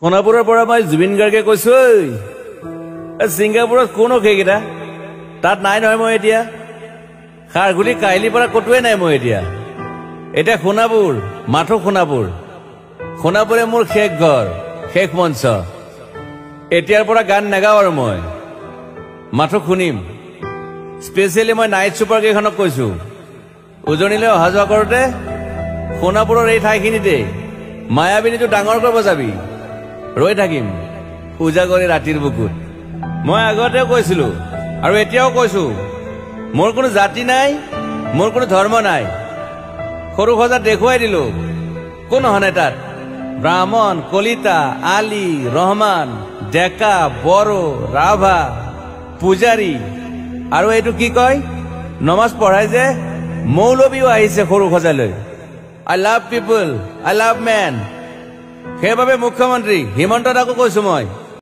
সোণাপুৰৰ পৰা মই জুবিন গাৰ্গে কৈছো ছিংগাপুৰত কোন সেইকেইটা তাত নাই নহয় মই এতিয়া খাৰগুলি কাহিলীৰ পৰা কতোৱে নাই মই এতিয়া সোণাপুৰ মাথো সোণাপুৰে মোৰ শেষ ঘৰ শেষ মঞ্চ এতিয়াৰ পৰা গান নাগাও আৰু মই মাথো শুনিম স্পেচিয়েলি মই নাইট ছুপাৰ কেইখনক কৈছো উজনিলৈ অহা যোৱা কৰোঁতে সোণাপুৰৰ এই ঠাইখিনিতে মায়াবিনীটো ডাঙৰকৈ বজাবি ৰৈ থাকিম উজাগৰি ৰাতিৰ বুকুত মই আগতেও কৈছিলো আৰু এতিয়াও কৈছো মোৰ কোনো জাতি নাই মোৰ কোনো ধৰ্ম নাই সৰু সজা দেখুৱাই দিলো কোন হনে তাত ব্ৰাহ্মণ কলিতা আলী ৰহমান ডেকা বড়ো ৰাভা পূজাৰী আৰু এইটো কি কয় নমাজ পঢ়াই যে মৌলবীও আহিছে সৰু সজালৈ I love people I love man সেইবাবে মুখ্যমন্ত্ৰী হিমন্ত দাকো কৈছো মই